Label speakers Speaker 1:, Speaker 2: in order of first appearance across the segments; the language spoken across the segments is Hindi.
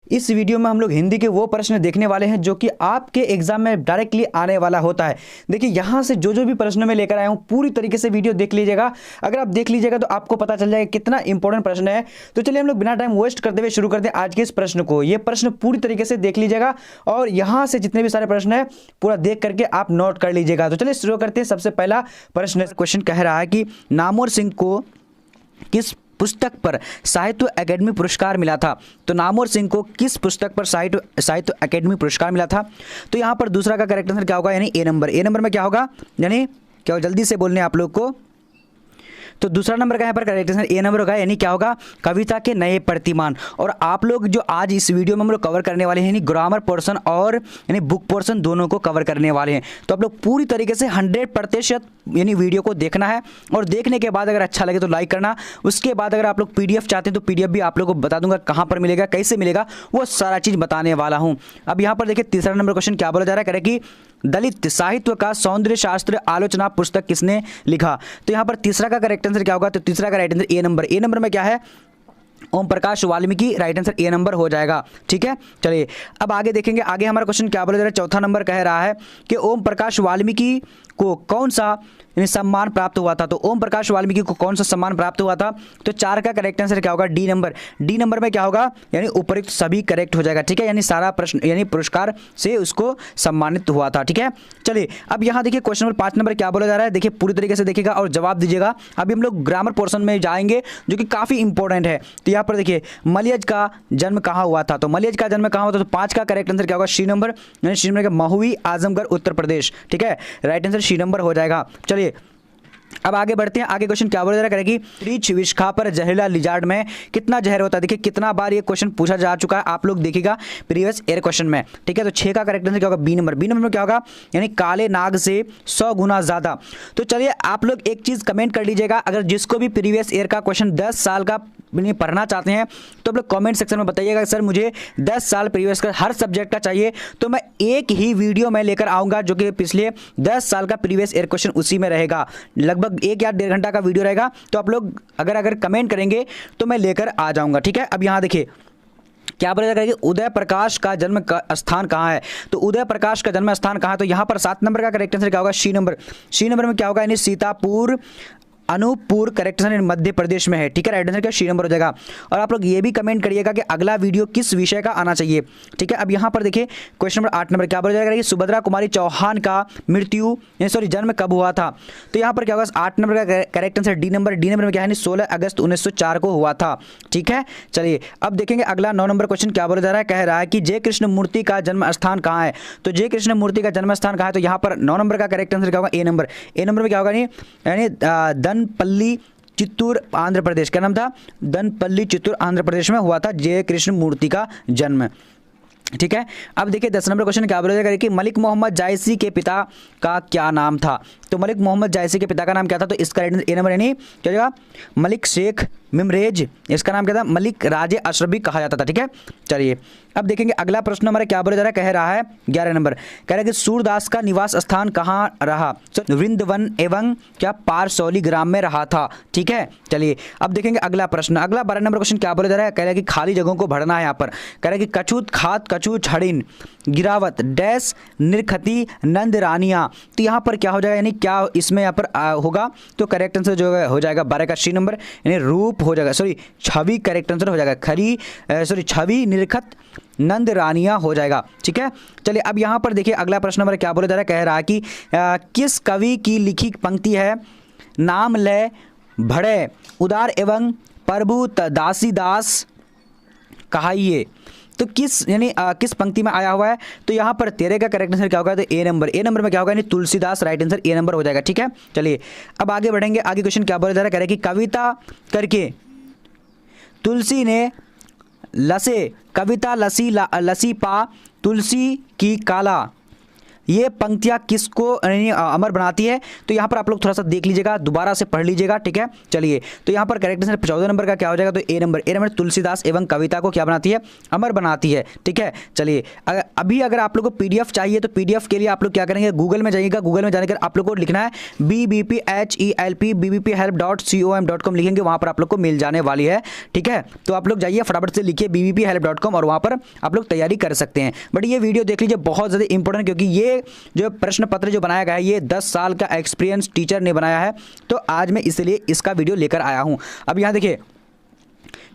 Speaker 1: इस वीडियो में हम लोग हिंदी के वो प्रश्न देखने वाले हैं जो कि आपके एग्जाम में डायरेक्टली आने वाला होता है। देखिए यहाँ से जो भी प्रश्न मैं लेकर आया हूँ पूरी तरीके से वीडियो देख लीजिएगा। अगर आप देख लीजिएगा तो आपको पता चल जाएगा कितना इंपॉर्टेंट प्रश्न है। तो चलिए हम लोग बिना टाइम वेस्ट करते हुए शुरू करते हैं आज के इस प्रश्न को। ये प्रश्न पूरी तरीके से देख लीजिएगा और यहाँ से जितने भी सारे प्रश्न है पूरा देख करके आप नोट कर लीजिएगा। तो चलिए शुरू करते हैं। सबसे पहला प्रश्न क्वेश्चन कह रहा है कि नामवर सिंह को किस पुस्तक पर साहित्य अकेडमी पुरस्कार मिला था। तो नामवर सिंह को किस पुस्तक पर साहित्य अकेडमी पुरस्कार मिला था। तो यहाँ पर दूसरा का करेक्ट आंसर क्या होगा, यानी ए नंबर। ए नंबर में क्या होगा, यानी क्या, जल्दी से बोलने आप लोग को। तो दूसरा नंबर का यहाँ पर करेक्ट आंसर ए नंबर होगा, यानी क्या होगा, कविता के नए प्रतिमान। और आप लोग जो आज इस वीडियो में हम लोग कवर करने वाले हैं यानी ग्रामर पोर्शन और यानी बुक पोर्शन दोनों को कवर करने वाले हैं। तो आप लोग पूरी तरीके से 100% यानी वीडियो को देखना है और देखने के बाद अगर अच्छा लगे तो लाइक करना। उसके बाद अगर आप लोग पीडीएफ चाहते हैं तो पीडीएफ भी आप लोग को बता दूंगा कहाँ पर मिलेगा, कैसे मिलेगा, वो सारा चीज़ बताने वाला हूँ। अब यहाँ पर देखिए तीसरा नंबर क्वेश्चन क्या बोला जा रहा है, करें कि दलित साहित्य का सौंदर्य शास्त्र आलोचना पुस्तक किसने लिखा। तो यहाँ पर तीसरा का करेक्ट आंसर क्या होगा, तो तीसरा का right answer A number. A number में क्या है, Om Prakash Valmiki, right answer A number हो जाएगा। ठीक है, चलिए अब आगे देखेंगे। आगे हमारा क्वेश्चन क्या बोला जा रहा है, चौथा नंबर कह रहा है कि ओम प्रकाश वाल्मीकि को कौन सा सम्मान प्राप्त हुआ था। तो ओम प्रकाश वाल्मीकि को कौन सा सम्मान प्राप्त हुआ था। तो चार का करेक्ट आंसर क्या होगा, डी नंबर। डी नंबर में क्या होगा, यानी उपयुक्त सभी करेक्ट हो जाएगा। ठीक है, यानी सारा प्रश्न यानी पुरस्कार से उसको सम्मानित हुआ था। ठीक है, चलिए अब यहाँ देखिए क्वेश्चन नंबर 5 नंबर क्या बोला जा रहा है। देखिए पूरी तरीके से देखिएगा और जवाब दीजिएगा। अभी हम लोग ग्रामर पोर्शन में जाएंगे जो कि काफ़ी इंपॉर्टेंट है। तो यहाँ पर देखिए मलयज का जन्म कहाँ हुआ था। तो मलयज का जन्म कहाँ हुआ था, तो 5 का करेक्ट आंसर क्या होगा, सी नंबर, यानी सी नंबर का महुई, आजमगढ़, उत्तर प्रदेश। ठीक है, राइट आंसर सी नंबर हो जाएगा। चलिए अब आगे बढ़ते हैं। आगे क्वेश्चन क्या बोला जा रहा है, करेगी रीछ विशखा पर जहरीला लिजार्ड में कितना जहर होता है। देखिए कितना बार ये क्वेश्चन पूछा जा चुका है, आप लोग देखिएगा प्रीवियस ईयर क्वेश्चन में। ठीक है, तो 6 का करेक्ट आंसर क्या होगा, बी नंबर। बी नंबर में क्या होगा, यानी काले नाग से 100 गुना ज्यादा। तो चलिए आप लोग एक चीज कमेंट कर लीजिएगा, अगर जिसको भी प्रीवियस ईयर का क्वेश्चन 10 साल का पढ़ना चाहते हैं तो आप लोग कमेंट सेक्शन में बताइएगा सर मुझे 10 साल प्रीवियस का हर सब्जेक्ट का चाहिए। तो मैं एक ही वीडियो में लेकर आऊंगा जो कि पिछले 10 साल का प्रीवियस ईयर क्वेश्चन उसी में रहेगा। लगभग 1 या 1.5 घंटा का वीडियो रहेगा। तो आप लोग अगर कमेंट करेंगे तो मैं लेकर आ जाऊंगा। ठीक है, अब यहाँ देखिए क्या बोला जाएगा कि उदय प्रकाश का जन्म स्थान कहाँ है। तो उदय प्रकाश का जन्म स्थान कहाँ है, तो यहाँ पर 7 नंबर का करेक्ट आंसर क्या होगा, सी नंबर। सी नंबर में क्या होगा, यानी सीतापुर अनूपपुर, करेक्ट आंसर मध्य प्रदेश में है। ठीक है, राइट आंसर क्या, सी नंबर हो जाएगा। और आप लोग ये भी कमेंट करिएगा कि अगला वीडियो किस विषय का आना चाहिए। ठीक है, अब यहाँ पर देखिए क्वेश्चन नंबर 8 नंबर क्या बोला जाएगा कि सुभद्रा कुमारी चौहान का मृत्यु सॉरी जन्म कब हुआ था। तो यहाँ पर क्या होगा, 8 नंबर का correct answer D number. D number में क्या है, 16 अगस्त 1904 को हुआ था। ठीक है, चलिए अब देखेंगे अगला 9 नंबर क्वेश्चन क्या बोला जा रहा है, कह रहा है कि जय कृष्ण मूर्ति का जन्म स्थान कहाँ है। तो जय कृष्ण मूर्ति का जन्म स्थान कहाँ है, तो यहाँ पर 9 नंबर का करेक्ट आंसर क्या होगा, ए नंबर। ए नंबर में क्या होगा, यानी दनपल्ली चित्तूर आंध्र प्रदेश। क्या नाम था, दनपल्ली चित्तूर आंध्र प्रदेश में हुआ था जय कृष्ण मूर्ति का जन्म। ठीक है, अब देखिए 10 नंबर क्वेश्चन क्या बोला जाएगा कि मलिक मोहम्मद जायसी के पिता का क्या नाम था। तो मलिक मोहम्मद जायसी के पिता का नाम क्या था, तो इसका ए नंबर, यानी क्या जाएगा, मलिक शेख मिमरेज। इसका नाम क्या था, मलिक राजे अशरफी कहा जाता था। ठीक है, चलिए अब देखेंगे अगला प्रश्न हमारा क्या बोला जा रहा है, कह रहा है 11 नंबर, कह रहा है कि सूरदास का निवास स्थान कहाँ रहा। वृंदावन एवं क्या पारसौली ग्राम में रहा था। ठीक है, चलिए अब देखेंगे अगला प्रश्न। अगला 12 नंबर क्वेश्चन क्या बोला जा रहा है, कह रहा है कि खाली जगहों को भरना है। यहाँ पर कह रहा है कि कछुत खात कछु छड़िन गिरावत डैश निरखती नंद रानिया। तो यहाँ पर क्या हो जाएगा, यानी क्या इसमें यहाँ पर होगा, तो करेक्ट आंसर जो हो जाएगा 12 का सी नंबर, यानी रूप हो जाएगा, सॉरी छवि करेक्ट आंसर हो जाएगा, छवि निरखत नंद रानिया हो जाएगा। ठीक है, चलिए अब यहाँ पर देखिए अगला प्रश्न नंबर क्या बोला जा रहा है, कह रहा है कि किस कवि की लिखी पंक्ति है, नाम लय भड़े उदार एवं प्रभु दासी दास कहाइए। तो किस यानी किस पंक्ति में आया हुआ है। तो यहाँ पर 13 का करेक्ट आंसर क्या होगा, तो ए नंबर। ए नंबर में क्या होगा, यानी Tulsidas, right answer A number हो जाएगा। ठीक है, चलिए अब आगे बढ़ेंगे। आगे क्वेश्चन क्या बोला जा रहा है, कह रहा है कि कविता करके तुलसी ने लसे कविता लसी लसी पा तुलसी की काला ये पंक्तियाँ किसको अमर बनाती है? तो यहाँ पर आप लोग थोड़ा सा देख लीजिएगा, दोबारा से पढ़ लीजिएगा, ठीक है। चलिए, तो यहाँ पर करेक्ट आंसर 14 नंबर का क्या हो जाएगा? तो ए नंबर तुलसीदास एवं कविता को क्या बनाती है? अमर बनाती है, ठीक है। चलिए, अभी अगर आप लोग को पीडीएफ चाहिए तो पीडीएफ के लिए आप लोग क्या करेंगे, गूगल में जाइएगा, गूगल में जाने कर आप लोग को लिखना है BBPHELP लिखेंगे, वहाँ पर आप लोग को मिल जाने वाली है, ठीक है। तो आप लोग जाइए फटाफट से लिखिए BBPHELP.com और वहाँ पर आप लोग तैयारी कर सकते हैं। बट ये वीडियो देख लीजिए, बहुत ज़्यादा इंपॉर्टेंट, क्योंकि ये जो प्रश्न पत्र जो बनाया गया है ये 10 साल का एक्सपीरियंस टीचर ने बनाया है, तो आज मैं इसलिए इसका वीडियो लेकर आया हूँ। अब यहाँ देखिए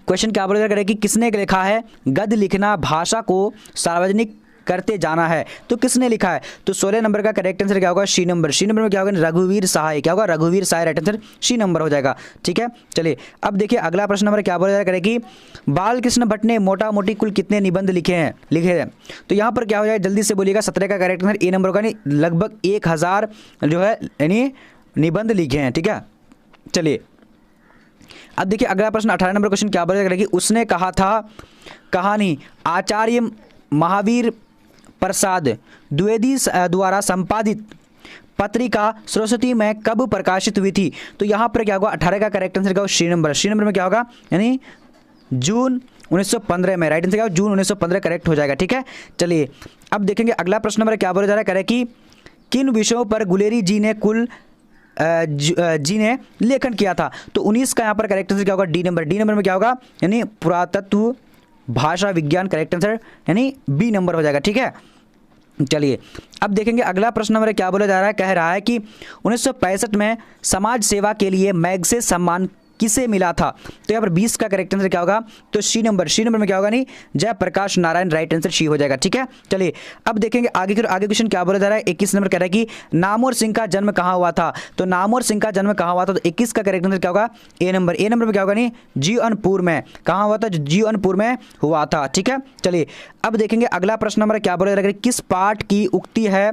Speaker 1: क्वेश्चन क्या बोला करें कि किसने लिखा है गद्य लिखना भाषा को सार्वजनिक करते जाना है? तो किसने लिखा है? तो 16 नंबर का करेक्ट आंसर क्या होगा? सी नंबर में क्या होगा? रघुवीर सहाय। क्या होगा? रघुवीर सहाय, राइट आंसर सी नंबर हो जाएगा, ठीक है। चलिए, अब देखिए अगला प्रश्न नंबर क्या बोला जाएगा कि बाल कृष्ण भट्ट ने मोटा मोटी कुल कितने निबंध लिखे हैं? तो यहाँ पर क्या हो जाएगा, जल्दी से बोलिएगा। 17 का करेक्ट आंसर ए नंबर होगा, नहीं लगभग 1000 जो है यानी निबंध लिखे हैं, ठीक है। चलिए, अब देखिए अगला प्रश्न 18 नंबर क्वेश्चन क्या बोला जाएगा कि उसने कहा था कहानी आचार्य महावीर प्रसाद द्विवेदी द्वारा संपादित पत्रिका सरस्वती में कब प्रकाशित हुई थी? तो यहाँ पर क्या होगा? 18 का करेक्ट आंसर क्या होगा? सी नंबर में क्या होगा? यानी जून 1915 में, राइट आंसर क्या होगा? जून 1915 करेक्ट हो जाएगा, ठीक है। चलिए, अब देखेंगे अगला प्रश्न नंबर क्या बोला जा रहा है कि किन विषयों पर गुलेरी जी ने लेखन किया था? तो 19 का यहाँ पर करेक्ट आंसर क्या होगा? डी नंबर में क्या होगा? यानी पुरातत्व भाषा विज्ञान, करेक्ट आंसर यानी बी नंबर हो जाएगा, ठीक है। चलिए, अब देखेंगे अगला प्रश्न नंबर क्या बोला जा रहा है, कह रहा है कि 1965 में समाज सेवा के लिए मैग्सेसे सम्मान किसे मिला था? तो यहाँ पर 20 का करेक्ट आंसर क्या होगा? तो सी नंबर में क्या होगा? नहीं Jayaprakash Narayan, right answer C हो जाएगा, ठीक है। चलिए, अब देखेंगे आगे क्वेश्चन क्या बोला जा रहा है। 21 नंबर कह रहा है कि नामवर सिंह का जन्म कहाँ हुआ था? तो नामवर सिंह का जन्म कहाँ हुआ था? तो 21 का करेक्ट आंसर क्या होगा? ए नंबर में क्या होगा? नहीं जीवनपुर में। कहाँ हुआ था? जीवनपुर में हुआ था, ठीक है। चलिए, अब देखेंगे अगला प्रश्न नंबर क्या बोला जा रहा है, किस पाठ की उक्ति है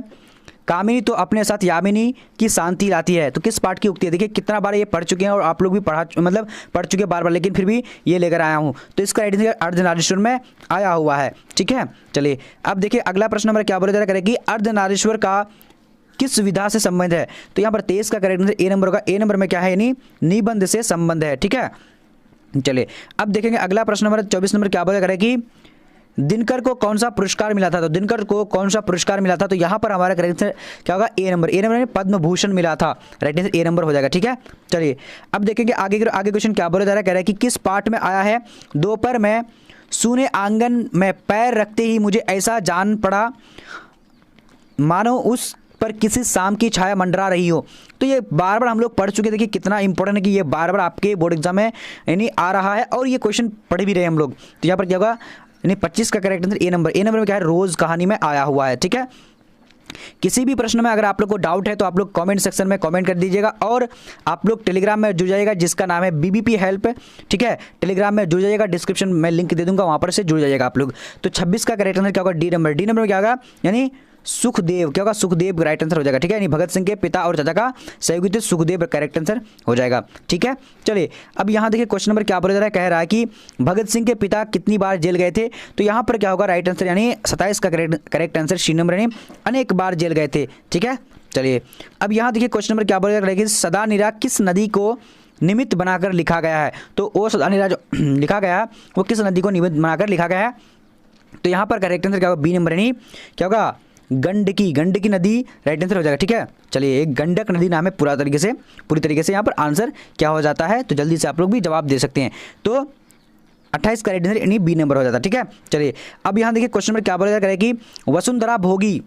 Speaker 1: कामिनी तो अपने साथ यामिनी की शांति लाती है? तो किस पाठ की उक्ति है? देखिए कितना बार ये पढ़ चुके हैं और आप लोग भी पढ़ चुके हैं बार, लेकिन फिर भी ये लेकर आया हूँ। तो इसका राइट आंसर अर्धनारीश्वर में आया हुआ है, ठीक है। चलिए, अब देखिए अगला प्रश्न नंबर क्या बोला जा रहा है कि अर्धनारीश्वर का किस विधा से संबंध है? तो यहाँ पर 23 का करेक्ट आंसर ए नंबर होगा। ए नंबर में क्या है? यानी निबंध से संबंध है, ठीक है। चलिए, अब देखेंगे अगला प्रश्न नंबर 24 नंबर क्या बोला जा रहा है कि दिनकर को कौन सा पुरस्कार मिला था? तो दिनकर को कौन सा पुरस्कार मिला था? तो यहाँ पर हमारा करेक्ट आंसर क्या होगा? ए नंबर में पद्म भूषण मिला था, राइट आंसर ए नंबर हो जाएगा, ठीक है। चलिए, अब देखेंगे आगे क्वेश्चन क्या बोला जा रहा है, कह रहा है कि किस पाठ में आया है दोपहर में सूने आंगन में पैर रखते ही मुझे ऐसा जान पड़ा मानो उस पर किसी शाम की छाया मंडरा रही हो? तो ये बार बार हम लोग पढ़ चुके। देखिए कितना इंपॉर्टेंट है कि ये बार बार आपके बोर्ड एग्जाम में यानी आ रहा है और ये क्वेश्चन पढ़ भी रहे हम लोग। तो यहाँ पर क्या होगा? यानी 25 का करेक्ट आंसर ए नंबर में क्या है? रोज कहानी में आया हुआ है, ठीक है। किसी भी प्रश्न में अगर आप लोग को डाउट है तो आप लोग कमेंट सेक्शन में कमेंट कर दीजिएगा और आप लोग टेलीग्राम में जुड़ जाइएगा जिसका नाम है BBP हेल्प, ठीक है। टेलीग्राम में जुड़ जाइएगा, डिस्क्रिप्शन में लिंक दे दूंगा, वहां पर से जुड़ जाइएगा आप लोग। तो 26 का करेक्ट आंसर क्या होगा? डी नंबर में क्या होगा? यानी सुखदेव। क्या होगा? सुखदेव राइट आंसर हो जाएगा, ठीक है। यानी भगत सिंह के पिता और चाचा का सहयोगी सुखदेव करेक्ट आंसर हो जाएगा, ठीक है। चलिए, अब यहाँ देखिए क्वेश्चन नंबर क्या बोला जा रहा है, कह रहा है कि भगत सिंह के पिता कितनी बार जेल गए थे? तो यहाँ पर क्या होगा? राइट आंसर यानी 27 का करेक्ट आंसर सी नंबर यानी अनेक बार जेल गए थे, ठीक है। चलिए, अब यहाँ देखिए क्वेश्चन नंबर क्या बोला जा रहा है कि सदा निरा किस नदी को निमित्त बनाकर लिखा गया है? तो वो सदा निरा जो लिखा गया है वो किस नदी को निमित्त बनाकर लिखा गया है? तो यहाँ पर करेक्ट आंसर क्या होगा? बी नंबर यानी क्या होगा? गंडकी नदी राइट आंसर हो जाएगा, ठीक है। चलिए, एक गंडक नदी नाम है पूरी तरीके से यहाँ पर आंसर क्या हो जाता है? तो जल्दी से आप लोग भी जवाब दे सकते हैं। तो 28 का राइट आंसर यानी बी नंबर हो जाता है, ठीक है। चलिए, अब यहाँ देखिए क्वेश्चन नंबर क्या बोला जा रहा है कि वसुंधरा भोगी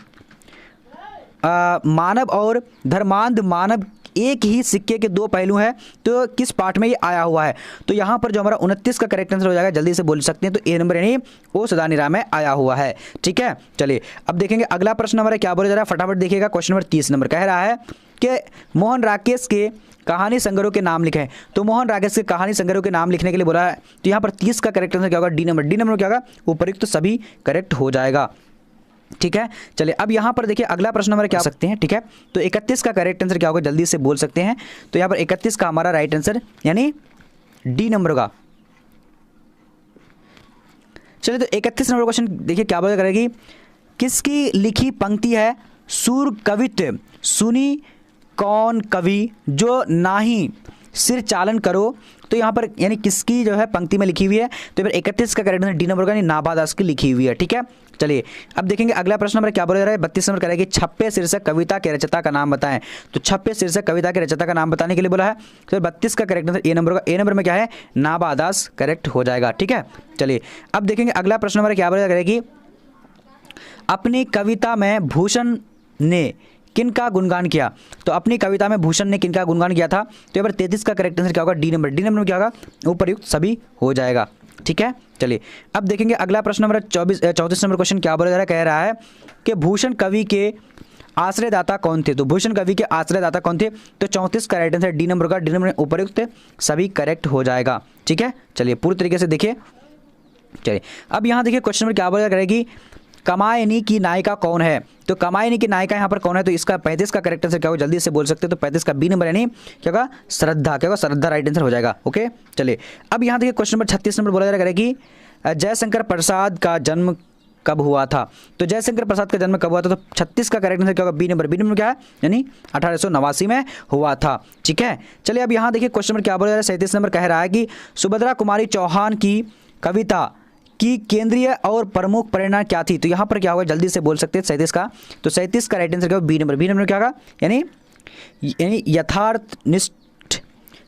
Speaker 1: मानव और धर्मांध मानव एक ही सिक्के के दो पहलू हैं, तो किस पाठ में ये आया हुआ है? तो यहाँ पर जो हमारा 29 का करेक्ट आंसर हो जाएगा, जल्दी से बोल सकते हैं। तो ए नंबर यानी ओ सदा निरा में आया हुआ है, ठीक है। चलिए, अब देखेंगे अगला प्रश्न हमारा क्या बोला जा रहा है, फटाफट देखिएगा। क्वेश्चन नंबर 30 नंबर कह रहा है कि मोहन राकेश के कहानी संग्रह के नाम लिखें। तो मोहन राकेश के कहानी संग्रह के नाम लिखने के लिए बोला है। तो यहाँ पर 30 का करेक्ट आंसर क्या होगा? डी नंबर क्या होगा? उपयुक्त सभी करेक्ट हो जाएगा, ठीक है। चलिए, अब यहाँ पर देखिए अगला प्रश्न हमारा क्या सकते हैं, ठीक है। तो 31 का करेक्ट आंसर क्या होगा? जल्दी से बोल सकते हैं। तो यहाँ पर 31 का हमारा राइट आंसर यानी डी नंबर होगा। चलिए, तो 31 नंबर क्वेश्चन देखिए क्या बोला करेगी, किसकी लिखी पंक्ति है सूर कवित्व सुनी कौन कवि जो नाही सिर चालन करो। तो यहाँ पर यानी किसकी जो है पंक्ति में लिखी हुई है, तो फिर 31 का करेक्ट आंसर डी नंबर का यानी नाभादास की लिखी हुई है। ठीक है, चलिए अब देखेंगे अगला प्रश्न नंबर क्या बोला जा रहा है। 32 नंबर करेगी छप्पे शीर्षक कविता के रचयिता का नाम बताएं। तो छप्पे शीर्षक कविता के रचयिता का नाम बताने के लिए बोला है, तो 32 का करेक्ट आंसर ए नंबर का, ए नंबर में क्या है नाभादास करेक्ट हो जाएगा। ठीक है, चलिए अब देखेंगे अगला प्रश्न नंबर क्या बोला करेगी, अपनी कविता में भूषण ने किनका गुणगान किया। तो अपनी कविता में भूषण ने किनका गुणगान किया था। तो यहाँ पर 33 का करेक्ट आंसर क्या होगा डी नंबर, डी नंबर में क्या होगा उपरयुक्त सभी हो जाएगा। ठीक है, चलिए अब देखेंगे अगला प्रश्न नंबर 34 नंबर क्वेश्चन क्या बोला जा रहा है, कह रहा है कि भूषण कवि के आश्रयदाता कौन थे। तो भूषण कवि के आश्रयदाता कौन थे, तो 34 का राइट आंसर डी नंबर का, डी नंबर में उपरयुक्त सभी करेक्ट हो जाएगा। ठीक है, चलिए पूरी तरीके से देखिए। चलिए अब यहाँ देखिए क्वेश्चन नंबर क्या बोला करेगी, कामायनी की नायिका कौन है। तो कामायनी की नायिका यहाँ पर कौन है, तो इसका 35 का करेक्ट आंसर क्या होगा जल्दी से बोल सकते हैं। तो 35 का बी नंबर यानी क्या होगा श्रद्धा, क्या होगा श्रद्धा राइट आंसर हो जाएगा। ओके, चलिए अब यहाँ देखिए क्वेश्चन नंबर 36 नंबर बोला जा रहा है कि जयशंकर प्रसाद का जन्म कब हुआ था। तो जयशंकर प्रसाद का जन्म कब हुआ था, तो 36 का करेक्ट आंसर क्या होगा बी नंबर, बी नंबर क्या है यानी 1889 में हुआ था। ठीक है, चलिए अब यहाँ देखिए क्वेश्चन नंबर क्या बोला जा रहा है। 37 नंबर कह रहा है कि सुभद्रा कुमारी चौहान की कविता की केंद्रीय और प्रमुख प्रेरणा क्या थी। तो यहाँ पर क्या होगा जल्दी से बोल सकते हैं 37 का, तो 37 का राइट आंसर क्या होगा बी नंबर, बी नंबर क्या होगा यानी यथार्थनिष्ठ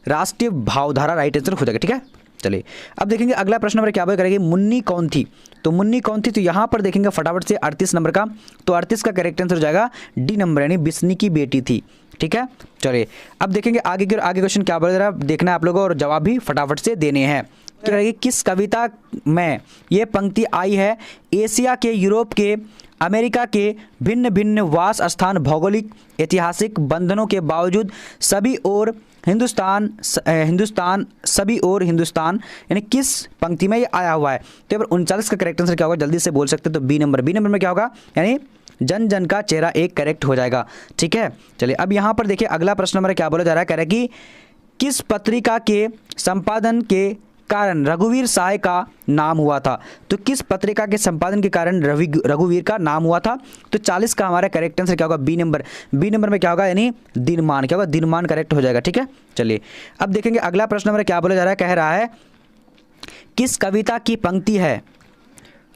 Speaker 1: राष्ट्रीय भावधारा राइट आंसर हो जाएगा। ठीक है, चलिए अब देखेंगे अगला प्रश्न नंबर क्या करेगी, मुन्नी कौन थी। तो मुन्नी कौन थी, तो यहाँ पर देखेंगे फटाफट से 38 नंबर का, तो 38 का करेक्ट आंसर हो जाएगा डी नंबर यानी बिस्नी की बेटी थी। ठीक है, चलिए अब देखेंगे आगे क्वेश्चन क्या बोल रहा है, देखना है आप लोगों और जवाब भी फटाफट से देने हैं। किस कविता में ये पंक्ति आई है, एशिया के, यूरोप के, अमेरिका के भिन्न भिन्न वास स्थान, भौगोलिक ऐतिहासिक बंधनों के बावजूद सभी और हिंदुस्तान सभी और हिंदुस्तान, यानी किस पंक्ति में ये आया हुआ है। तो यहाँ पर 39 का करेक्ट आंसर क्या होगा जल्दी से बोल सकते हैं, तो बी नंबर, बी नंबर में क्या होगा यानी जन जन का चेहरा एक करेक्ट हो जाएगा। ठीक है, चलिए अब यहाँ पर देखिए अगला प्रश्न नंबर क्या बोला जा रहा है, कह रहा है कि किस पत्रिका के संपादन के कारण रघुवीर साय का नाम हुआ था। तो किस पत्रिका के संपादन के कारण रघुवीर का नाम हुआ था। तो 40 का हमारा करेक्ट आंसर क्या होगा बी नंबर, बी नंबर में क्या होगा यानी दिनमान, क्या होगा दिनमान करेक्ट हो जाएगा। ठीक है, चलिए अब देखेंगे अगला प्रश्न नंबर क्या बोला जा रहा है, कह रहा है किस कविता की पंक्ति है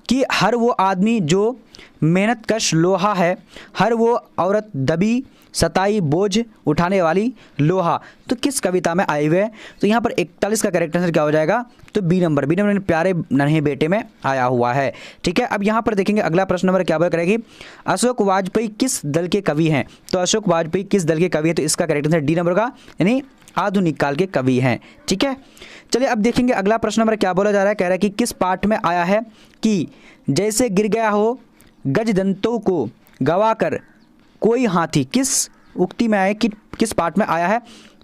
Speaker 1: कि हर वो आदमी जो मेहनतकश लोहा है, हर वो औरत दबी सताई बोझ उठाने वाली लोहा। तो किस कविता में आए हुए हैं। तो यहाँ पर 41 का करेक्ट आंसर क्या हो जाएगा, तो बी नंबर, बी नंबर प्यारे नन्हे बेटे में आया हुआ है। ठीक है, अब यहाँ पर देखेंगे अगला प्रश्न नंबर क्या करेगी, अशोक वाजपेयी किस दल के कवि हैं। तो अशोक वाजपेयी किस दल के कवि हैं, तो इसका करेक्ट आंसर डी नंबर का यानी आधुनिक काल के कवि हैं। ठीक है, चलिए अब देखेंगे अगला प्रश्न नंबर क्या बोला जा रहा है, कह रहा है कि किस पाठ में आया है कि जैसे गिर गया हो गजदंतों को गवाकर कोई हाथी, किस उक्ति में आया कि किस पाठ में आया है।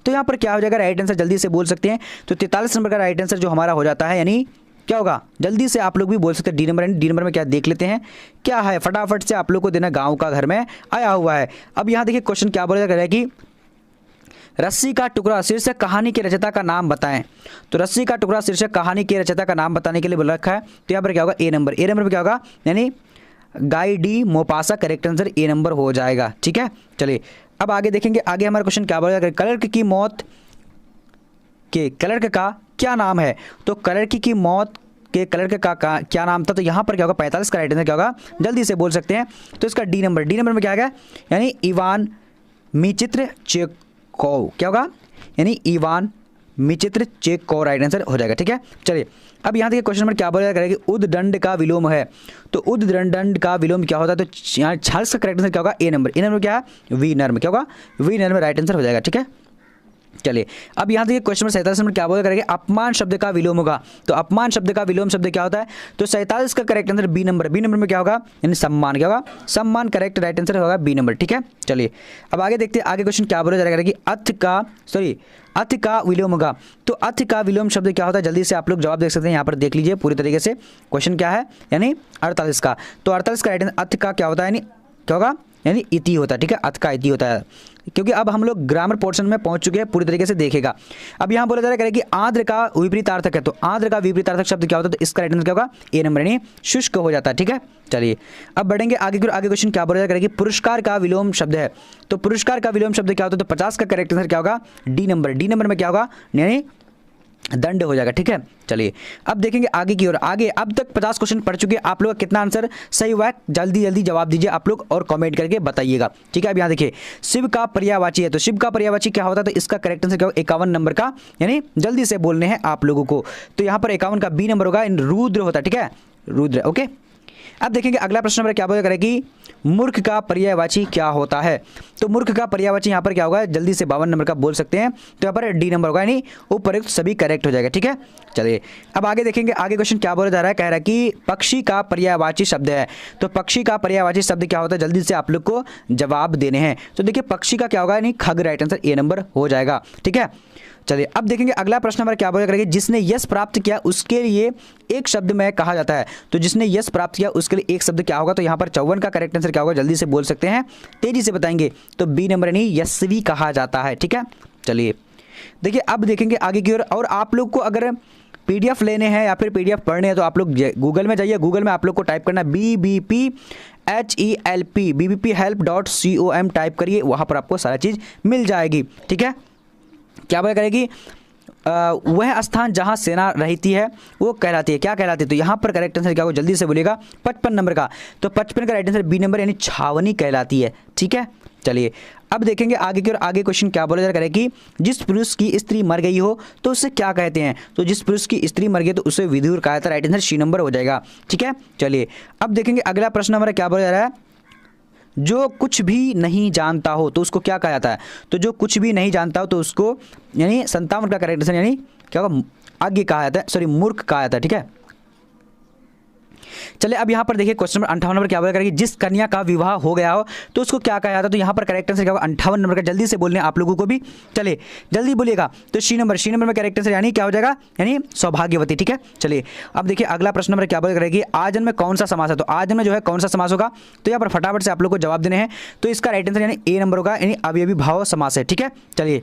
Speaker 1: तो यहाँ पर क्या हो जाएगा राइट आंसर जल्दी से बोल सकते हैं, तो 43 नंबर का राइट आंसर जो हमारा हो जाता है यानी क्या होगा जल्दी से आप लोग भी बोल सकते हैं डी नंबर। डी नंबर में क्या देख लेते हैं क्या है, फटाफट से आप लोग को देना, गाँव का घर में आया हुआ है। अब यहाँ देखिए क्वेश्चन क्या बोला जा रहा है कि रस्सी का टुकड़ा शीर्षक कहानी के रचयिता का नाम बताएं। तो रस्सी का टुकड़ा शीर्षक कहानी के रचयिता का नाम बताने के लिए बोल रखा है। तो यहाँ पर क्या होगा ए नंबर, ए नंबर पर क्या होगा यानी गाई D Maupassant, correct answer A number हो जाएगा। ठीक है, चलिए अब आगे देखेंगे, आगे हमारा क्वेश्चन क्या बोला, क्लर्क की मौत के क्लर्क का क्या नाम है। तो क्लर्क की मौत के क्लर्क का क्या नाम था। तो यहाँ पर क्या होगा 45 का राइट आंसर क्या होगा जल्दी से बोल सकते हैं, तो इसका डी नंबर, डी नंबर में क्या आ गया यानी इवान मिचित्र चेकोव, क्या होगा यानी इवान मिचित्र चेकोव राइट आंसर हो जाएगा। ठीक है, चलिए अब यहाँ देखिए क्वेश्चन नंबर क्या बोला करेगा कि उद्दंड का विलोम है। तो उद्दंड का विलोम क्या होता है, तो यहाँ 46 का करेक्ट आंसर क्या होगा ए नंबर, ए नंबर क्या है वी नर्म, क्या होगा वी नर्म राइट आंसर हो जाएगा। ठीक है, चलिए अब यहाँ देखिए क्वेश्चन नंबर 47 में क्या बोला करेंगे अपमान शब्द का विलोम होगा। तो अपमान शब्द का विलोम शब्द क्या होता है, तो 47 का correct answer B number, B number में क्या होगा यानी सम्मान, क्या होगा सम्मान करेक्ट राइट आंसर होगा बी नंबर। ठीक है, चलिए अब आगे देखते हैं आगे क्वेश्चन क्या बोला जाएगा कि अथ का विलोम होगा। तो अथ का विलोम शब्द क्या होता है जल्दी से आप लोग जवाब देख सकते हैं, यहाँ पर देख लीजिए पूरी तरीके से क्वेश्चन क्या है यानी 48 का। तो 48 का राइट आंसर अथ का क्या होता है यानी क्या होगा यानी इति होता है, ठीक है, अथ का इति होता है, क्योंकि अब हम लोग ग्रामर पोर्शन में पहुंच चुके हैं, पूरी तरीके से देखेगा। अब यहाँ बोला जा रहा है कि आर्द्र का विपरीतार्थक है, तो आर्द्र का विपरीतार्थक शब्द क्या होता है, तो इसका राइट आंसर क्या होगा, ए नंबर यानी शुष्क हो जाता है, ठीक है। चलिए अब बढ़ेंगे आगे की ओर। आगे क्वेश्चन क्या बोला जा रहा है कि पुरस्कार का विलोम शब्द है, तो पुरस्कार का विलोम शब्द क्या होता है, तो 50 का करेक्ट आंसर क्या होगा, डी नंबर। डी नंबर में क्या होगा, यानी दंड हो जाएगा, ठीक है। चलिए अब देखेंगे आगे की ओर। आगे अब तक 50 क्वेश्चन पढ़ चुके हैं, आप लोग का कितना आंसर सही हुआ है, जल्दी जल्दी जवाब दीजिए आप लोग और कमेंट करके बताइएगा, ठीक है। अब यहाँ देखिए शिव का पर्यायवाची है, तो शिव का पर्यायवाची क्या होता है, तो इसका करेक्ट आंसर क्या होगा, 51 नंबर का, यानी जल्दी से बोलने हैं आप लोगों को। तो यहाँ पर 51 का बी नंबर होगा, रुद्र होता है, ठीक है, रुद्र। ओके अब देखेंगे अगला प्रश्न नंबर क्या बोला करेगी, मूर्ख का पर्यायवाची क्या होता है, तो मूर्ख का पर्यायवाची यहाँ पर क्या होगा, जल्दी से 52 नंबर का बोल सकते हैं, तो यहाँ पर डी नंबर होगा, यानी उपयुक्त सभी करेक्ट हो जाएगा, ठीक है। चलिए अब आगे देखेंगे, आगे क्वेश्चन क्या बोला जा रहा है, कह रहा है कि पक्षी का पर्यायवाची शब्द है, तो पक्षी का पर्यायवाची शब्द क्या होता है, जल्दी से आप लोग को जवाब देने हैं। तो देखिए पक्षी का क्या होगा, यानी खग, राइट आंसर ए नंबर हो जाएगा, ठीक है। चलिए अब देखेंगे अगला प्रश्न नंबर क्या बोला करेंगे, जिसने यश प्राप्त किया उसके लिए एक शब्द में कहा जाता है, तो जिसने यश प्राप्त किया उसके लिए एक शब्द क्या होगा, तो यहाँ पर 54 का करेक्ट आंसर क्या होगा, जल्दी से बोल सकते हैं, तेजी से बताएंगे, तो बी नंबर यानी यशस्वी कहा जाता है, ठीक है। चलिए देखिए अब देखेंगे आगे की ओर। और आप लोग को अगर PDF लेने हैं या फिर PDF पढ़ने हैं तो आप लोग गूगल में जाइए, गूगल में आप लोग को टाइप करना BBPHELP BBPhelp.com टाइप करिए, वहाँ पर आपको सारा चीज़ मिल जाएगी, ठीक है। क्या बोला करेगी, वह स्थान जहां सेना रहती है वो कहलाती है, क्या कहलाती है, तो यहाँ पर करेक्ट आंसर क्या होगा, जल्दी से बोलिएगा, 55 नंबर का, तो 55 का राइट आंसर बी नंबर यानी छावनी कहलाती है, ठीक है। चलिए अब देखेंगे आगे की ओर। आगे क्वेश्चन क्या बोला जा रहा है कि जिस पुरुष की स्त्री मर गई हो तो उसे क्या कहते हैं, तो जिस पुरुष की स्त्री मर गई तो उसे विधुर कहा जाता है, राइट आंसर सी नंबर हो जाएगा, ठीक है। चलिए अब देखेंगे अगला प्रश्न हमारा क्या बोला जा रहा है, जो कुछ भी नहीं जानता हो तो उसको क्या कहा जाता है, तो जो कुछ भी नहीं जानता हो तो उसको यानी 57 का करेक्ट आंसर यानी क्या होगा, आगे कहा जाता है, सॉरी मूर्ख कहा जाता है, ठीक है। चलिए अब यहाँ पर देखिए क्वेश्चन नंबर 58 नंबर क्या बोला करेगी, जिस कन्या का विवाह हो गया हो तो उसको क्या कहा जाता है, तो यहाँ पर करेक्ट आंसर क्या होगा, 58 नंबर का, जल्दी से बोलने आप लोगों को भी, चलिए जल्दी बोलिएगा, तो सी नंबर में करेक्ट आंसर यानी क्या हो जाएगा, यानी सौभाग्यवती, ठीक है। चलिए अब देखिए अगला प्रश्न नंबर क्या बोला करेगी, आजन में कौन सा समास है, तो आजन में जो है कौन सा समास होगा, तो यहाँ पर फटाफट से आप लोग को जवाब देने हैं, तो इसका राइट आंसर यानी ए नंबर होगा, यानी अवयवी भाव समास है, ठीक है। चलिए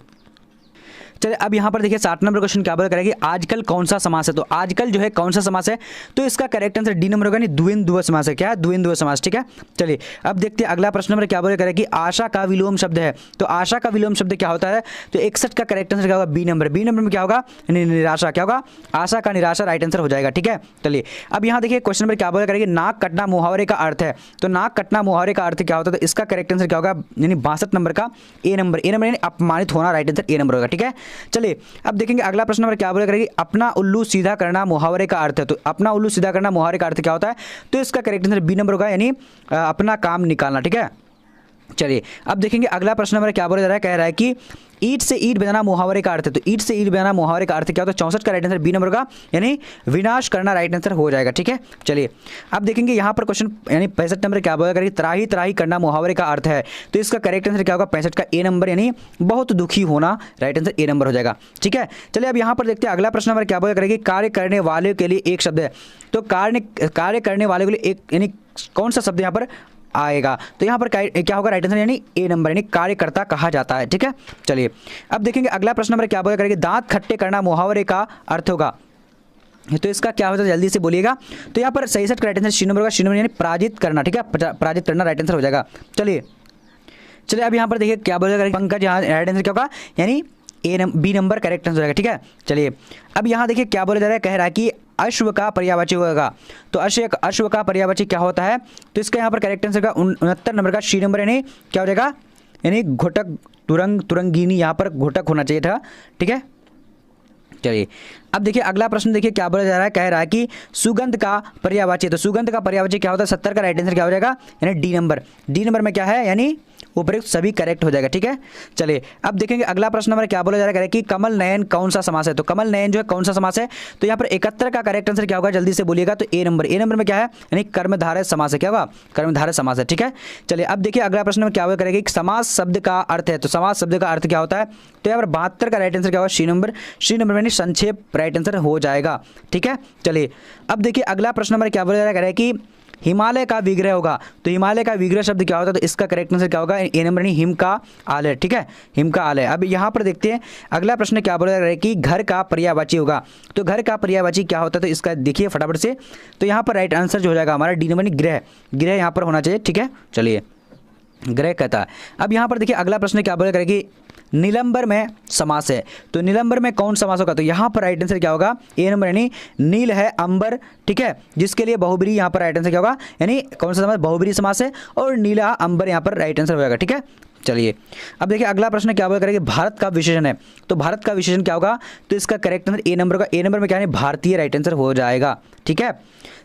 Speaker 1: अब यहाँ पर देखिए 60 नंबर क्वेश्चन क्या बोला करेगी, आजकल कौन सा समास है, तो आजकल जो है कौन सा समास है, तो इसका करेक्ट आंसर डी नंबर होगा, यानी द्विंद्व समास है, क्या है, द्विंद्व समास, ठीक है। चलिए अब देखते हैं अगला प्रश्न नंबर क्या बोला करेगी, आशा का विलोम शब्द है, तो आशा का विलोम शब्द क्या होता है, तो 61 का करेक्ट आंसर क्या होगा, बी नंबर में क्या होगा, निराशा, क्या होगा, आशा का निराशा राइट आंसर हो जाएगा, ठीक है। चलिए अब यहाँ देखिए क्वेश्चन नंबर क्या बोला करेगी, नाक कटना मुहावरे का अर्थ है, तो नाक कटना मुहावरे का अर्थ क्या होता है, तो इसका करेक्ट आंसर क्या होगा, यानी 62 नंबर का ए नंबर यानी अपमानित होना, राइट आंसर ए नंबर होगा, ठीक है। चलिए अब देखेंगे अगला प्रश्न नंबर क्या बोला करेगी, अपना उल्लू सीधा करना मुहावरे का अर्थ है, तो अपना उल्लू सीधा करना मुहावरे का अर्थ क्या होता है, तो इसका करेक्ट आंसर बी नंबर होगा, यानी अपना काम निकालना, ठीक है। चलिए अब देखेंगे अगला प्रश्न नंबर क्या बोला जा रहा है, कह रहा है कि ईट से ईट बनाना मुहावरे का अर्थ है, तो ईट से ईट बनाना मुहावरे का अर्थ क्या होता है, 64 का राइट आंसर बी नंबर का, यानी विनाश करना राइट आंसर हो जाएगा, ठीक है। चलिए अब देखेंगे यहाँ पर क्वेश्चन यानी 65 नंबर क्या बोला करेगी, त्राही त्राही करना मुहावरे का अर्थ है, तो इसका करेक्ट आंसर क्या होगा, 65 का ए नंबर यानी बहुत दुखी होना, राइट आंसर ए नंबर हो जाएगा, ठीक है। चलिए अब यहाँ पर देखते हैं अगला प्रश्न नंबर क्या बोला करेगी, कार्य करने वाले के लिए एक शब्द है, तो कार्य करने वाले के लिए एक यानी कौन सा शब्द यहाँ पर आएगा, तो यहाँ पर क्या होगा, राइट आंसर यानी ए नंबर यानी कार्यकर्ता कहा जाता है, ठीक है। चलिए अब देखेंगे अगला प्रश्न नंबर क्या बोला करेंगे, दांत खट्टे करना मुहावरे का अर्थ होगा, तो इसका क्या होता है, जल्दी से बोलिएगा, तो यहाँ पर 66 का राइट आंसर सी नंबर होगा, सी नंबर यानी पराजित करना, ठीक है, पराजित करना राइट आंसर हो जाएगा। चलिए अब यहाँ पर देखिए क्या बोला करेंगे, पंकज, यहाँ राइट आंसर क्या होगा, यानी बी नंबर करेक्ट आंसर हो जाएगा, ठीक है। चलिए अब यहाँ देखिए क्या बोला जा रहा है, कह रहा है कि अश्व का पर्यायवाची होगा, तो अश्व का पर्यायवाची क्या होता है, तो इसका यहाँ पर करेक्ट आंसर का 69 नंबर का सी नंबर यानी क्या हो जाएगा, यानी घोटक, तुरंगिनी, यहाँ पर घोटक होना चाहिए था, ठीक है। चलिए अब देखिए अगला प्रश्न देखिए क्या बोला जा रहा है, कह रहा है कि सुगंध का पर्यायवाची, तो सुगंध का पर्यायवाची क्या होता है, 70 का राइट आंसर क्या हो जाएगा, यानी डी नंबर में क्या है, यानी उपयुक्त सभी करेक्ट हो जाएगा, ठीक है। चलिए अब देखेंगे अगला प्रश्न नंबर क्या बोला जा रहा है कि कमल नयन कौन सा समास है, तो कमल नयन जो है कौन सा समास है, तो यहाँ पर 71 का करेक्ट आंसर क्या होगा, जल्दी से बोलिएगा, तो ए नंबर में क्या है, यानी कर्मधारय समास है, क्या होगा, कर्मधारय समास है, ठीक है। चलिए अब देखिए अगला प्रश्न में क्या होगा करेगी, समास शब्द का अर्थ है, तो समास शब्द का अर्थ क्या होता है, तो यहाँ पर 72 का राइट आंसर क्या होगा, सी नंबर यानी संक्षेप राइट आंसर हो जाएगा, ठीक है। चलिए अब देखिए अगला प्रश्न नंबर क्या बोला जा रहा है कि हिमालय का विग्रह होगा। तो हिमालय का विग्रह शब्द क्या होता है, तो इसका करेक्ट आंसर क्या होगा, ए नंबर यानी हिम का आलय। ठीक है, हिम का आलय। अब यहाँ पर देखते हैं अगला प्रश्न क्या बोला जा रहा है कि घर का पर्यायवाची होगा। तो घर का पर्यायवाची क्या होता है, तो इसका देखिए फटाफट से। तो यहाँ पर राइट आंसर जो हो जाएगा हमारा डी नंबर यानी गृह, गृह यहाँ पर होना चाहिए। ठीक है, चलिए गृह कहता है। अब यहाँ पर देखिए अगला प्रश्न क्या बोला करेगी, नीलंबर में समास है। तो नीलंबर में कौन समास होगा, तो यहाँ पर राइट आंसर क्या होगा, ए नंबर यानी नील है अंबर। ठीक है, जिसके लिए बहुब्री यहाँ पर राइट आंसर क्या होगा, यानी कौन सा समास, बहुब्री समास है और नीला अंबर यहाँ पर राइट आंसर हो जाएगा। ठीक है, चलिए अब देखिए अगला प्रश्न क्या बोला करेंगे, भारत का विशेषण है। तो भारत का विशेषण क्या होगा, तो इसका करेक्ट आंसर ए नंबर का, ए नंबर में क्या है, भारतीय राइट आंसर हो जाएगा। ठीक है,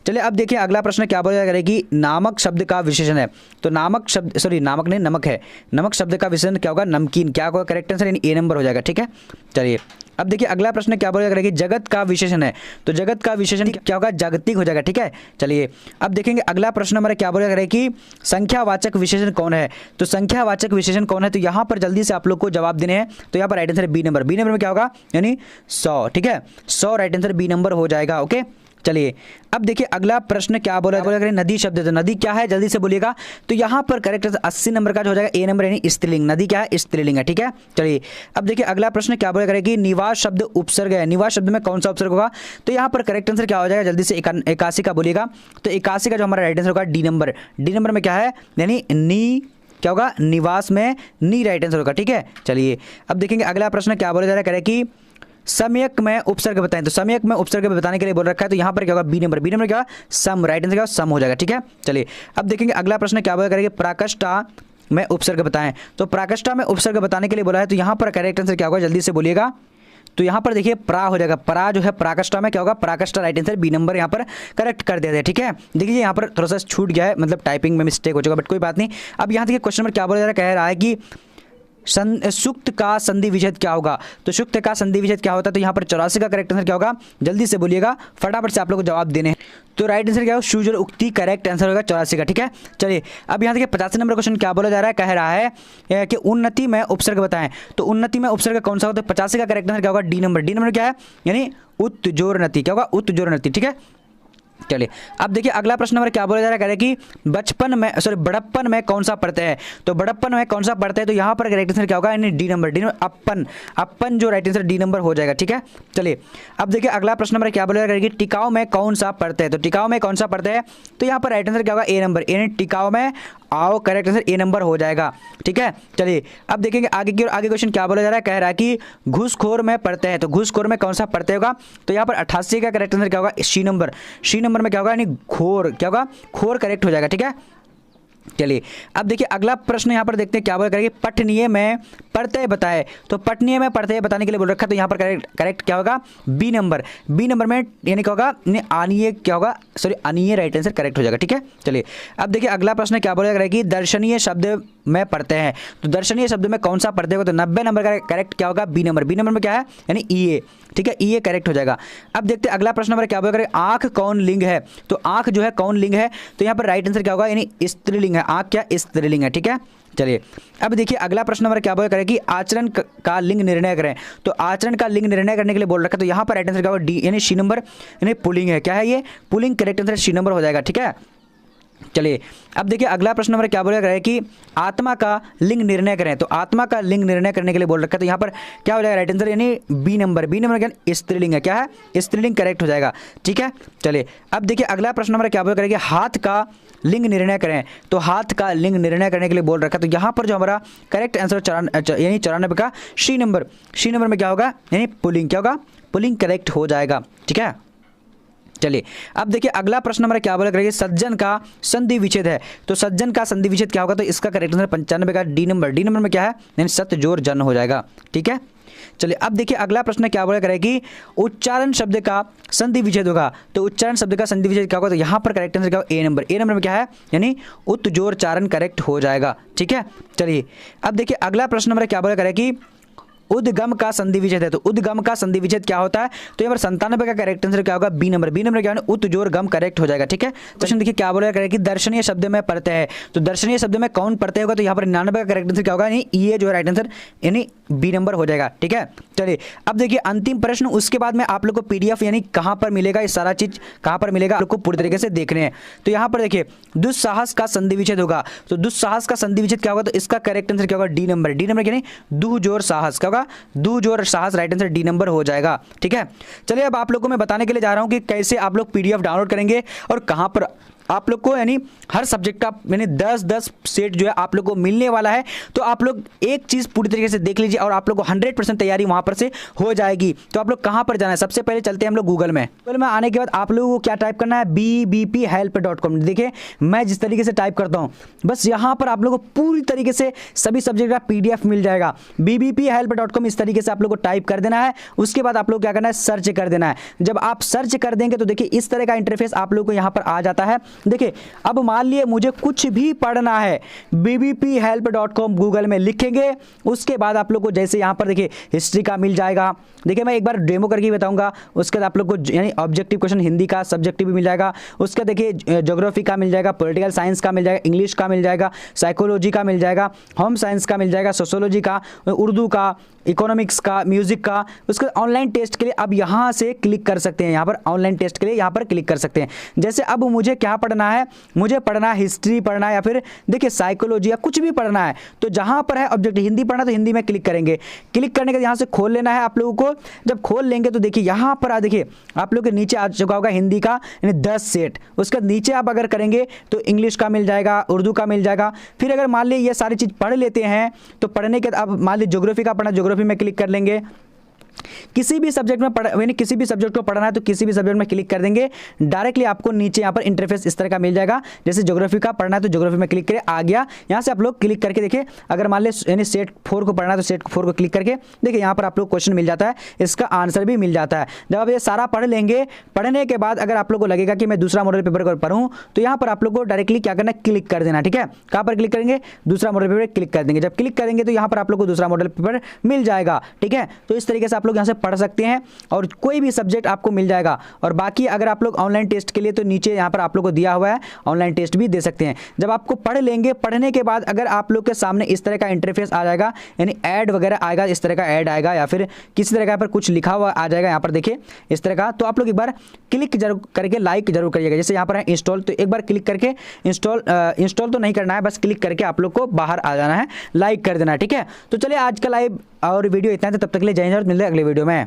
Speaker 1: चलिए अब देखिए अगला प्रश्न क्या बोला करेगी, नामक शब्द का विशेषण है। तो नामक शब्द, सॉरी नामक नहीं नमक है, नमक शब्द का विशेषण क्या होगा, नमकीन। क्या होगा करेक्ट आंसर, यानी ए नंबर हो जाएगा। ठीक है, चलिए अब देखिए अगला प्रश्न क्या बोला करेगी, जगत का विशेषण है। तो जगत का विशेषण क्या होगा, जागतिक हो जाएगा। ठीक है, चलिए अब देखेंगे अगला प्रश्न हमारा क्या बोला करेगी कि संख्यावाचक विशेषण कौन है। तो संख्यावाचक विशेषण कौन है, तो यहाँ पर जल्दी से आप लोग को जवाब देने हैं। तो यहाँ पर right answer B number, B number में क्या होगा, यानी 100। ठीक है, 100 राइट आंसर बी नंबर हो जाएगा। ओके, चलिए अब देखिए अगला प्रश्न क्या बोला करें, नदी शब्द है। तो नदी क्या है, जल्दी से बोलिएगा। तो यहाँ पर करेक्ट 80 नंबर का जो हो जाएगा ए नंबर यानी स्त्रीलिंग। नदी क्या है, स्त्रीलिंग है। ठीक है, चलिए अब देखिए अगला प्रश्न क्या बोला करेगी, निवास शब्द उपसर्ग है। निवास शब्द में कौन सा उपसर्ग होगा, तो यहाँ पर करेक्ट आंसर क्या हो जाएगा, जल्दी से 81 का बोलिएगा। तो 81 का जो हमारा राइट आंसर होगा डी नंबर, डी नंबर में क्या है, यानी नी क्या होगा, निवास में नी राइट आंसर होगा। ठीक है, चलिए अब देखेंगे अगला प्रश्न क्या बोला जा रहा है, करें कि सम्यक में उपसर्ग बताएं। तो सम्यक में उपसर्ग बताने के लिए बोल रखा है। तो यहाँ पर क्या होगा, बी नंबर, बी नंबर क्या होगा, सम राइट आंसर क्या होगा, सम हो जाएगा। ठीक है, चलिए अब देखेंगे अगला प्रश्न क्या बोला करेंगे, प्राकृष्टा में उपसर्ग बताएं। तो प्राकृष्टा में उपसर्ग बताने के लिए बोला है। तो यहाँ पर करेक्ट आंसर क्या होगा, जल्दी से बोलिएगा। तो यहाँ पर देखिए प्रा हो जाएगा, प्रा जो है प्राकृष्टा में क्या होगा, प्राकृष्टा राइट आंसर बी नंबर यहाँ पर करेक्ट कर देते हैं। ठीक है, देखिए यहाँ पर थोड़ा सा छूट गया है, मतलब टाइपिंग में मिस्टेक हो चुका, बट कोई बात नहीं। अब यहाँ देखिए क्वेश्चन नंबर क्या बोला जा रहा है, कह रहा है कि सुक्त का संधि विच्छेद क्या होगा। तो सुक्त का संधि विच्छेद क्या होता है, तो यहाँ पर 84 का करेक्ट आंसर क्या होगा, जल्दी से बोलिएगा, फटाफट से आप लोग को जवाब देने हैं। तो राइट आंसर क्या होगा, शुज और उक्ति करेक्ट आंसर होगा 84 का। ठीक है, चलिए अब यहाँ देखिए 85 नंबर क्वेश्चन क्या बोला जा रहा है, कह रहा है कि उन्नति में उपसर्ग बताएं। तो उन्नति में उपसर्ग कौन सा होता है, 85 का करेक्ट आंसर क्या होगा, डी नंबर, डी नंबर क्या है, यानी उत्जोरनति। क्या होगा, उत्जोरनति। ठीक है, चलिए अब देखिए अगला प्रश्न नंबर क्या बोला जा रहा है, कह रहे कि बचपन में, सॉरी बड़प्पन में कौन सा पढ़ते हैं। तो बड़प्पन में कौन सा पढ़ते हैं, तो यहाँ पर करेक्ट आंसर क्या होगा, यानी डी नंबर, डी नंबर अपन, अपन जो राइट आंसर डी नंबर हो जाएगा। ठीक है, चलिए अब देखिए अगला प्रश्न नंबर क्या बोला जा रहा है कि टिकाऊ में कौन सा पढ़ते हैं। तो टिकाऊ में कौन सा पढ़ते हैं, तो यहाँ पर राइट आंसर क्या होगा, ए नंबर, यानी टिकाऊ में आओ, करेक्ट आंसर ए नंबर हो जाएगा। ठीक है, चलिए अब देखेंगे आगे की और आगे क्वेश्चन क्या बोला जा रहा है, कह रहा है कि घूसखोर में पढ़ते हैं। तो घूसखोर में कौन सा पढ़ते होगा, तो यहाँ पर 88 का करेक्ट आंसर क्या होगा, सी नंबर, सी नंबर में क्या होगा, यानी खोर, क्या होगा, खोर करेक्ट हो जाएगा। ठीक है, चलिए अब देखिए अगला प्रश्न यहाँ पर देखते हैं क्या बोला करेंगे, पठनीय में पढ़ते बताए। तो पठनीय में पढ़ते बताने के लिए बोल रखा है। तो यहाँ पर करेक्ट क्या होगा, बी नंबर, बी नंबर में यानी क्या होगा, आनीय क्या होगा, सॉरी अनीय राइट आंसर करेक्ट हो जाएगा। ठीक है, चलिए अब देखिए अगला प्रश्न क्या बोला करेगी, दर्शनीय शब्द में पढ़ते हैं। तो दर्शनीय शब्द में कौन सा पढ़ते हो, तो 90 नंबर का करेक्ट क्या होगा, बी नंबर, बी नंबर में क्या है, यानी ई। ठीक है, ई करेक्ट हो जाएगा। अब देखते हैं अगला प्रश्न नंबर क्या बोला करें, आंख कौन लिंग है। तो आंख जो है कौन लिंग है, तो यहाँ पर राइट आंसर क्या होगा, यानी स्त्रीलिंग है। आंख क्या स्त्रीलिंग है। ठीक है, चलिए अब देखिए अगला प्रश्न नंबर क्या बोला करें कि आचरण का लिंग निर्णय करें। तो आचरण का लिंग निर्णय करने के लिए बोल रखा है। तो यहाँ पर राइट आंसर क्या होगा, डी यानी सी नंबर, यानी पुलिंग है। क्या है ये, पुलिंग, करेक्ट आंसर सी नंबर हो जाएगा। ठीक है, चलिए अब देखिए अगला प्रश्न नंबर क्या बोला है कि आत्मा का लिंग निर्णय करें। तो आत्मा का लिंग निर्णय करने के लिए बोल रखा है। तो यहाँ पर क्या हो जाएगा राइट आंसर, यानी बी नंबर, बी नंबर क्या स्त्रीलिंग है। क्या है, स्त्रीलिंग करेक्ट हो जाएगा। ठीक है, चलिए अब देखिए अगला प्रश्न नंबर क्या बोला करेंगे, हाथ का लिंग निर्णय करें। तो हाथ का लिंग निर्णय करने के लिए बोल रखा है। तो यहाँ पर जो हमारा करेक्ट आंसर यानी 94 का सी नंबर, सी नंबर में क्या होगा, यानी पुलिंग, क्या होगा, पुलिंग करेक्ट हो जाएगा। ठीक है, चलिए अब देखिए अगला प्रश्न नंबर क्या बोला करेंगे, सज्जन का संधि विच्छेद है। तो सज्जन का संधि विच्छेद क्या होगा, तो इसका करेक्ट आंसर 95 का डी नंबर, डी नंबर में क्या है, यानी सत्य जोर जन हो जाएगा। ठीक है, चलिए अब देखिए अगला प्रश्न क्या बोला करेगी, उच्चारण शब्द का संधि विच्छेद होगा। तो उच्चारण शब्द का संधि विच्छेद क्या होगा, तो यहाँ पर करेक्ट आंसर क्या होगा, ए नंबर, ए नंबर में क्या है, यानी उत्जोरचारण करेक्ट हो जाएगा। ठीक है, चलिए अब देखिए अगला प्रश्न नंबर क्या बोला करेगी, उद्गम का संधि विच्छेद है। तो उद्गम का संधि विच्छेद क्या होता है? तो यहाँ पर 97 का करेक्ट आंसर क्या होगा? B number. बी नंबर क्या है? उत जोर गम करेक्ट हो जाएगा। ठीक है, क्वेश्चन देखिए क्या बोला कि दर्शनीय शब्द में प्रत्यय है। तो दर्शनीय शब्द में कौन प्रत्यय होगा? तो यहाँ पर 99 का करेक्ट आंसर क्या होगा? यानी ये जो है राइट आंसर यानी बी नंबर हो जाएगा। ठीक है, चलिए अब देखिए अंतिम प्रश्न, उसके बाद में आप लोग को पीडीएफ यानी कहां पर मिलेगा, ये सारा चीज कहां पर मिलेगा आप लोग को पूरी तरीके से देखने हैं। तो यहां पर देखिए दुस्साहस का संधि विच्छेद होगा। तो दुस्साहस का संधि विच्छेद क्या होगा? तो इसका करेक्ट आंसर क्या होगा? D number. डी नंबर यानी दू जोर साहस क्या होगा? दू जोर साहस, राइट आंसर डी नंबर हो जाएगा। ठीक है, चलिए अब आप लोग को मैं बताने के लिए जा रहा हूं कि कैसे आप लोग पीडीएफ डाउनलोड करेंगे और कहां पर आप लोग को यानी हर सब्जेक्ट का यानी 10-10 सेट जो है आप लोग को मिलने वाला है। तो आप लोग एक चीज़ पूरी तरीके से देख लीजिए और आप लोग को 100% तैयारी वहाँ पर से हो जाएगी। तो आप लोग कहाँ पर जाना है? सबसे पहले चलते हैं हम लोग गूगल में। गूगल में आने के बाद आप लोगों को क्या टाइप करना है? bbphelp.com। देखिए मैं जिस तरीके से टाइप करता हूँ बस यहाँ पर आप लोग को पूरी तरीके से सभी सब्जेक्ट का PDF मिल जाएगा। bbphelp.com इस तरीके से आप लोग को टाइप कर देना है। उसके बाद आप लोग क्या करना है? सर्च कर देना है। जब आप सर्च कर देंगे तो देखिए इस तरह का इंटरफेस आप लोग को यहाँ पर आ जाता है। देखिए अब मान लिए मुझे कुछ भी पढ़ना है, bbphelp.com गूगल में लिखेंगे। उसके बाद आप लोग को जैसे यहाँ पर देखिए हिस्ट्री का मिल जाएगा। देखिए मैं एक बार डेमो करके बताऊंगा। उसके बाद आप लोग को यानी ऑब्जेक्टिव क्वेश्चन हिंदी का सब्जेक्टिव भी मिल जाएगा। उसका देखिए ज्योग्राफी का मिल जाएगा, पॉलिटिकल साइंस का मिल जाएगा, इंग्लिश का मिल जाएगा, साइकोलॉजी का मिल जाएगा, होम साइंस का मिल जाएगा, सोशोलॉजी का, उर्दू का, इकोनॉमिक्स का, म्यूजिक का। उसके ऑनलाइन टेस्ट के लिए अब यहाँ से क्लिक कर सकते हैं। यहाँ पर ऑनलाइन टेस्ट के लिए यहाँ पर क्लिक कर सकते हैं। जैसे अब मुझे क्या पढ़ना है? मुझे पढ़ना है हिस्ट्री पढ़ना है या फिर देखिए साइकोलॉजी या कुछ भी पढ़ना है। तो जहाँ पर है ऑब्जेक्ट हिंदी पढ़ना तो हिंदी में क्लिक करेंगे। क्लिक करने के यहाँ से खोल लेना है आप लोगों को। जब खोल लेंगे तो देखिए यहाँ पर देखिए आप लोग के नीचे आ चुका होगा हिंदी का यानी 10 सेट। उसके नीचे आप अगर करेंगे तो इंग्लिश का मिल जाएगा, उर्दू का मिल जाएगा। फिर अगर मान लीजिए ये सारी चीज़ पढ़ लेते हैं तो पढ़ने के अब मान लीजिए ज्योग्राफी का पढ़ना, ज्योग्राफी में क्लिक कर लेंगे। किसी भी सब्जेक्ट में यानी किसी भी सब्जेक्ट को पढ़ना है तो किसी भी सब्जेक्ट में क्लिक कर देंगे। डायरेक्टली आपको नीचे यहाँ पर इंटरफेस इस तरह का मिल जाएगा। जैसे ज्योग्राफी का पढ़ना है तो ज्योग्राफी में क्लिक करें, आ गया। यहाँ से आप लोग क्लिक करके देखिए अगर मान लें यानी सेट 4 को पढ़ना है तो सेट 4 को क्लिक करके देखिए यहाँ पर आप लोग क्वेश्चन मिल जाता है, इसका आंसर भी मिल जाता है। जब आप ये सारा पढ़ लेंगे, पढ़ने के बाद अगर आप लोग को लगेगा कि मैं दूसरा मॉडल पेपर को पढ़ूँ तो यहाँ पर आप लोग को डायरेक्टली क्या करना है? क्लिक कर देना। ठीक है, कहाँ पर क्लिक करेंगे? दूसरा मॉडल पेपर क्लिक कर देंगे। जब क्लिक करेंगे तो यहाँ पर आप लोग को दूसरा मॉडल पेपर मिल जाएगा। ठीक है, तो इस तरीके से आप लोग यहाँ से पढ़ सकते हैं और कोई भी सब्जेक्ट आपको मिल जाएगा। और बाकी अगर आप लोग ऑनलाइन टेस्ट के लिए तो नीचे यहाँ पर आप लोग को दिया हुआ है, ऑनलाइन टेस्ट भी दे सकते हैं। जब आपको पढ़ लेंगे, पढ़ने के बाद अगर आप लोग के सामने इस तरह का इंटरफेस आ जाएगा यानी ऐड वगैरह आएगा, इस तरह का ऐड आएगा या फिर किसी तरह का पर कुछ लिखा हुआ आ जाएगा यहाँ पर देखिए इस तरह का। तो आप लोग एक बार क्लिक जरूर करके लाइक जरूर करिएगा। जैसे यहाँ पर है इंस्टॉल, तो एक बार क्लिक करके इंस्टॉल तो नहीं करना है, बस क्लिक करके आप लोग को बाहर आ जाना है, लाइक कर देना है। ठीक है, तो चलिए आज का लाइव और वीडियो इतना था। तब तक के लिए जय हिंद, मिलते हैं अगले वीडियो में।